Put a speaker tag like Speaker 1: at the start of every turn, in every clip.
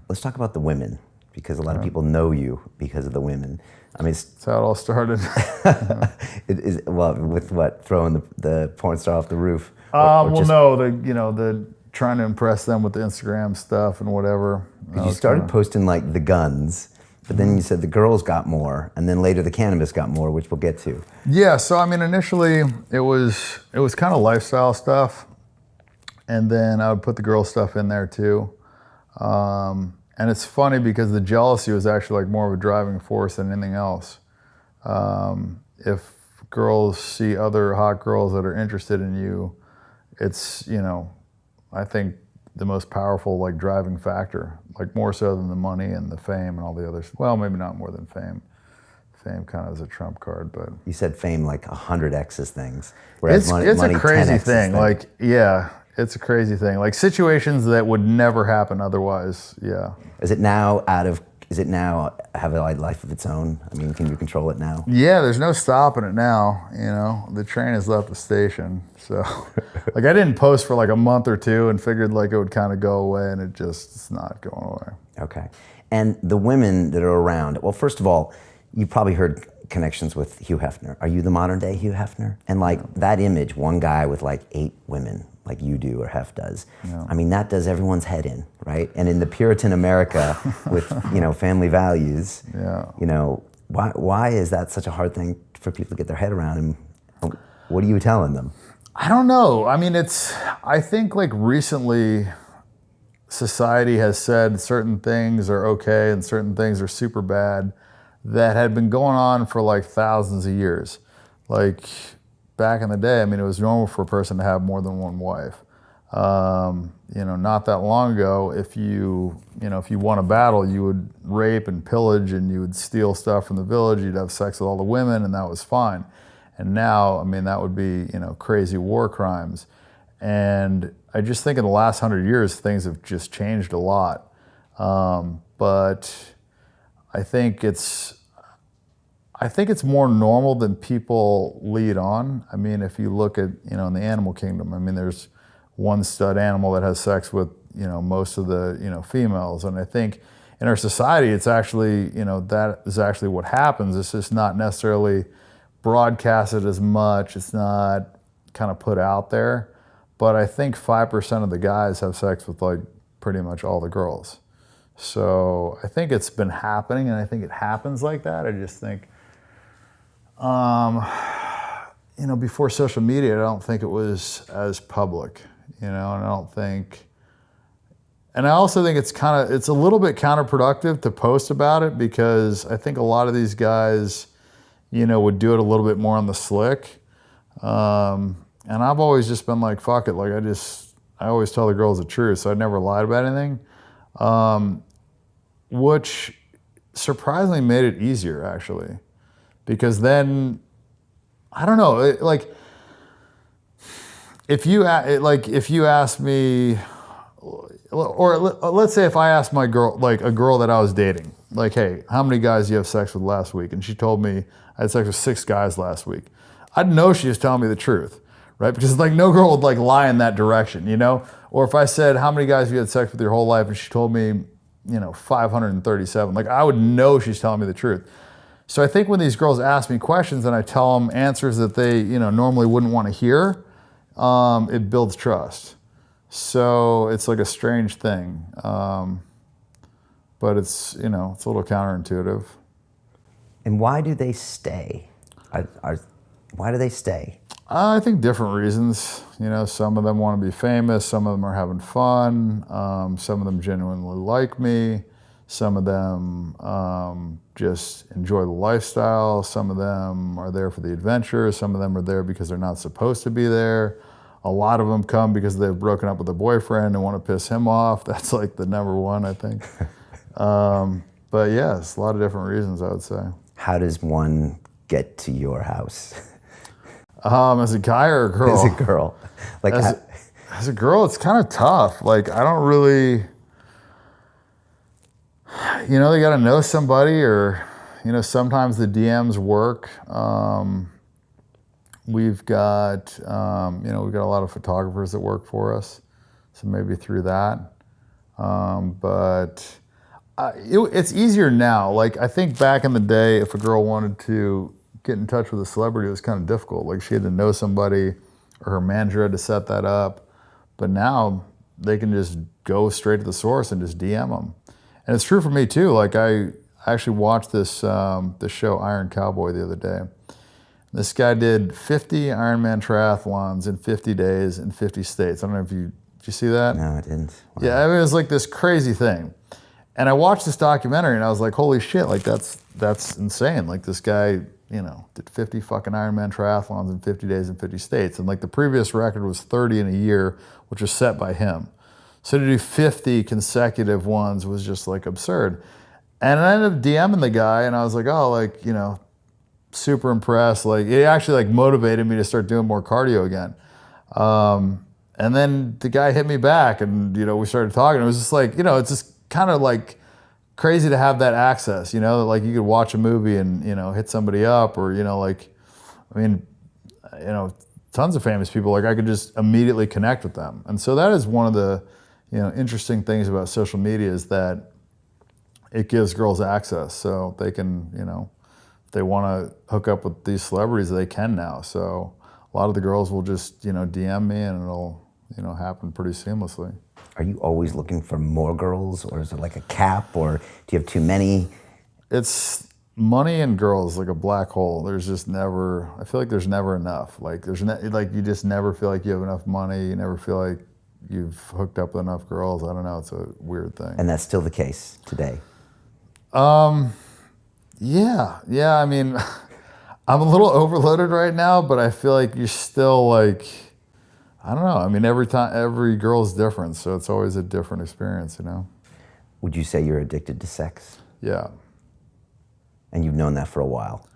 Speaker 1: Let's talk about the women, because a lot of people know you because of the women. I mean,
Speaker 2: That's how it all started.
Speaker 1: it is, well, with what, throwing the porn star off the roof?
Speaker 2: No, the trying to impress them with the Instagram stuff and whatever.
Speaker 1: Because you started posting like the guns, but then you said the girls got more, and then later the cannabis got more, which we'll get to.
Speaker 2: Yeah, so I mean, initially it was kind of lifestyle stuff, and then I would put the girl stuff in there too. And it's funny because the jealousy was actually like more of a driving force than anything else. If girls see other hot girls that are interested in you, it's, I think the most powerful like driving factor, like more so than the money and the fame and all the others. Well, maybe not more than fame. Fame kind of is a trump card, but
Speaker 1: you said fame like 100x's things.
Speaker 2: It's a crazy thing. Like, yeah, it's a crazy thing. Like situations that would never happen otherwise. Yeah.
Speaker 1: Is it now have a life of its own? I mean, can you control it now?
Speaker 2: Yeah, there's no stopping it now. The train has left the station. So, like, I didn't post for like a month or two and figured like it would kind of go away, and it's not going away.
Speaker 1: Okay. And the women that are around, well, first of all, you probably heard connections with Hugh Hefner. Are you the modern day Hugh Hefner? And like that image, one guy with like 8 women, like you do or Hef does. Yeah. I mean, that does everyone's head in, right? And in the Puritan America with, family values, why is that such a hard thing for people to get their head around? And what are you telling them?
Speaker 2: I don't know. I mean, I think like recently society has said certain things are okay and certain things are super bad that had been going on for like thousands of years. Like back in the day, I mean, it was normal for a person to have more than one wife. Not that long ago, if you won a battle, you would rape and pillage and you would steal stuff from the village, you'd have sex with all the women, and that was fine. And now, I mean, that would be, crazy war crimes. And I just think in the last 100 years, things have just changed a lot. But I think it's more normal than people lead on. I mean, if you look at, in the animal kingdom, I mean, there's one stud animal that has sex with, most of the, females. And I think in our society, it's actually, that is actually what happens. It's just not necessarily broadcasted as much. It's not kind of put out there. But I think 5% of the guys have sex with like pretty much all the girls. So I think it's been happening, and I think it happens like that. I just think, before social media, I don't think it was as public, and I also think it's a little bit counterproductive to post about it, because I think a lot of these guys, would do it a little bit more on the slick. And I've always just been like, fuck it. Like I always tell the girls the truth. So I never lied about anything. Which surprisingly made it easier, actually, because then, I don't know, if you ask me, or let's say if I asked my girl, like a girl that I was dating, like, hey, how many guys do you have sex with last week? And she told me I had sex with 6 guys last week. I'd know she was telling me the truth, right? Because like no girl would like lie in that direction, Or if I said, how many guys have you had sex with your whole life? And she told me, 537. Like I would know she's telling me the truth. So I think when these girls ask me questions and I tell them answers that they, normally wouldn't want to hear, it builds trust. So it's like a strange thing. But it's, it's a little counterintuitive.
Speaker 1: And why do they stay? Why do they stay?
Speaker 2: I think different reasons. Some of them want to be famous. Some of them are having fun. Some of them genuinely like me. Some of them just enjoy the lifestyle. Some of them are there for the adventure. Some of them are there because they're not supposed to be there. A lot of them come because they've broken up with a boyfriend and want to piss him off. That's like the number one, I think. But yes, a lot of different reasons, I would say.
Speaker 1: How does one get to your house?
Speaker 2: As a guy or a girl?
Speaker 1: As a girl. Like
Speaker 2: as a girl, it's kind of tough. Like I don't really, they got to know somebody, or, sometimes the DMs work. We've got a lot of photographers that work for us. So maybe through that. But it's easier now. Like, I think back in the day, if a girl wanted to get in touch with a celebrity, it was kind of difficult. Like, she had to know somebody, or her manager had to set that up. But now they can just go straight to the source and just DM them. And it's true for me too. Like, I actually watched this show Iron Cowboy the other day. This guy did 50 Ironman triathlons in 50 days in 50 states. I don't know if did you see that?
Speaker 1: No, I didn't. Wow.
Speaker 2: Yeah, I mean, it was like this crazy thing. And I watched this documentary and I was like, holy shit, like that's insane. Like, this guy, did 50 fucking Ironman triathlons in 50 days in 50 states. And like, the previous record was 30 in a year, which was set by him. So to do 50 consecutive ones was just like absurd. And I ended up DMing the guy and I was like, oh, like, super impressed. Like, it actually like motivated me to start doing more cardio again. And then the guy hit me back and, we started talking. It was just like, it's just kind of like crazy to have that access, like you could watch a movie and, hit somebody up or, tons of famous people, like I could just immediately connect with them. And so that is one of the, interesting things about social media is that it gives girls access. So they can, if they want to hook up with these celebrities, they can now. So a lot of the girls will just, DM me and it'll, happen pretty seamlessly.
Speaker 1: Are you always looking for more girls, or is it like a cap, or do you have too many?
Speaker 2: It's money and girls like a black hole. There's just never, I feel like there's never enough. Like you just never feel like you have enough money. You never feel like you've hooked up with enough girls. I don't know, it's a weird thing.
Speaker 1: And that's still the case today?
Speaker 2: Yeah, I mean, I'm a little overloaded right now, but I feel like you're still like, I don't know. I mean, every girl's different, so it's always a different experience,
Speaker 1: Would you say you're addicted to sex?
Speaker 2: Yeah.
Speaker 1: And you've known that for a while?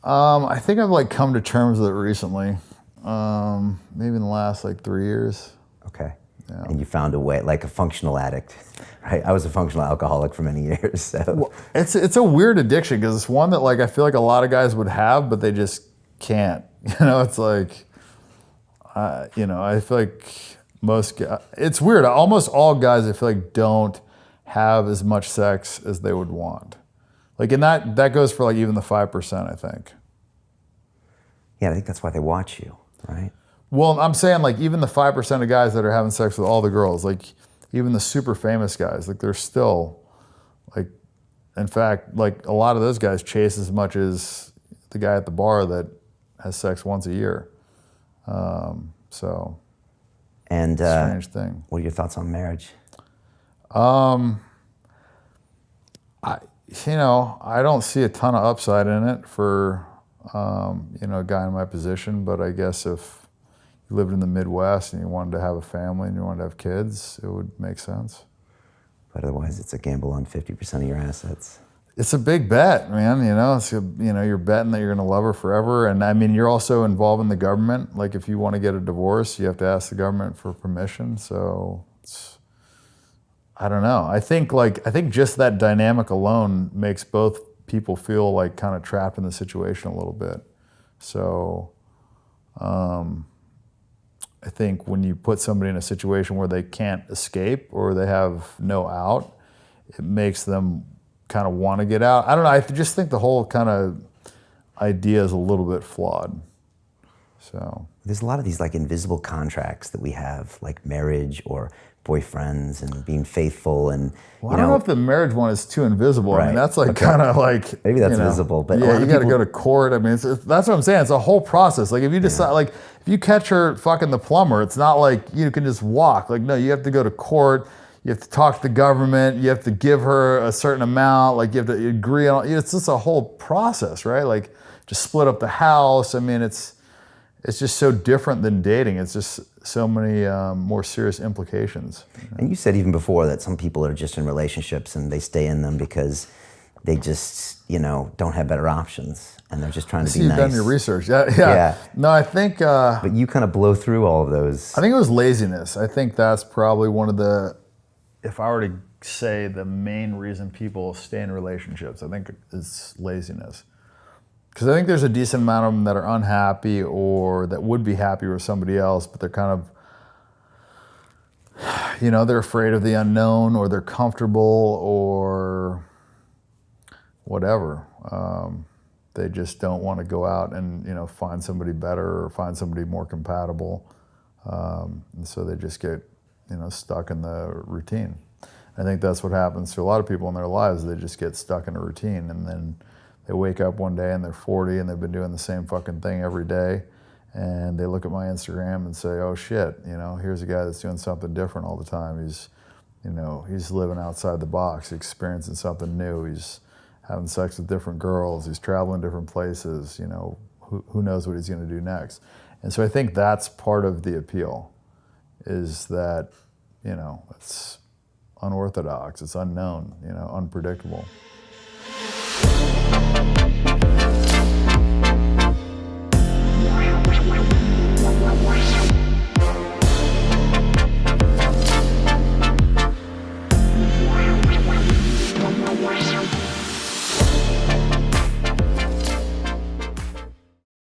Speaker 2: I think I've like come to terms with it recently. Maybe in the last like 3 years.
Speaker 1: Okay.
Speaker 2: Yeah.
Speaker 1: And you found a way, like a functional addict, right? I was a functional alcoholic for many years, so.
Speaker 2: Well, it's a weird addiction because it's one that like I feel like a lot of guys would have, but they just can't. It's like, I feel like most guys, it's weird. Almost all guys I feel like don't have as much sex as they would want. Like, and that goes for like even the 5%, I think.
Speaker 1: Yeah, I think that's why they watch you, right?
Speaker 2: Well, I'm saying like even the 5% of guys that are having sex with all the girls, like even the super famous guys, like they're still like, in fact, like a lot of those guys chase as much as the guy at the bar that has sex once a year. So,
Speaker 1: and
Speaker 2: strange thing.
Speaker 1: What are your thoughts on marriage?
Speaker 2: I don't see a ton of upside in it for, a guy in my position, but I guess if you lived in the Midwest and you wanted to have a family and you wanted to have kids, it would make sense.
Speaker 1: But otherwise, it's a gamble on 50% of your assets.
Speaker 2: It's a big bet, man. You're betting that you're going to love her forever. And I mean, you're also involved in the government. Like if you want to get a divorce, you have to ask the government for permission. So I don't know. I think just that dynamic alone makes both people feel like kind of trapped in the situation a little bit. So I think when you put somebody in a situation where they can't escape or they have no out, it makes them kind of want to get out. I don't know. I just think the whole kind of idea is a little bit flawed. So
Speaker 1: there's a lot of these like invisible contracts that we have, like marriage or boyfriends and being faithful and
Speaker 2: I don't know if the marriage one is too invisible. Right. I mean, that's like kind of like
Speaker 1: maybe that's visible, but
Speaker 2: yeah, you got to go to court. I mean, that's what I'm saying. It's a whole process. Like if you decide, like if you catch her fucking the plumber, it's not like you can just walk. Like no, you have to go to court. You have to talk to the government. You have to give her a certain amount. Like you have to agree on. It's just a whole process, right? Like just split up the house. I mean, it's just so different than dating. It's just so many more serious implications.
Speaker 1: And you said even before that some people are just in relationships and they stay in them because they just, don't have better options and they're just trying to be nice.
Speaker 2: You've done your research. Yeah. No, I think...
Speaker 1: but you kind of blow through all of those.
Speaker 2: I think it was laziness. I think that's probably one of the... If I were to say the main reason people stay in relationships, I think it's laziness. Because I think there's a decent amount of them that are unhappy or that would be happy with somebody else, but they're kind of, you know, they're afraid of the unknown, or they're comfortable, or whatever. They just don't want to go out and, you know, find somebody better or find somebody more compatible. And so they just get, you know, stuck in the routine. I think that's what happens to a lot of people in their lives. They just get stuck in a routine, and then they wake up one day and they're 40 and they've been doing the same fucking thing every day. And they look at my Instagram and say, oh shit, you know, here's a guy that's doing something different all the time. He's, you know, he's living outside the box, experiencing something new. He's having sex with different girls. He's traveling different places. You know, who knows what he's going to do next? And so I think that's part of the appeal, is that, you know, it's unorthodox, it's unknown, you know, unpredictable.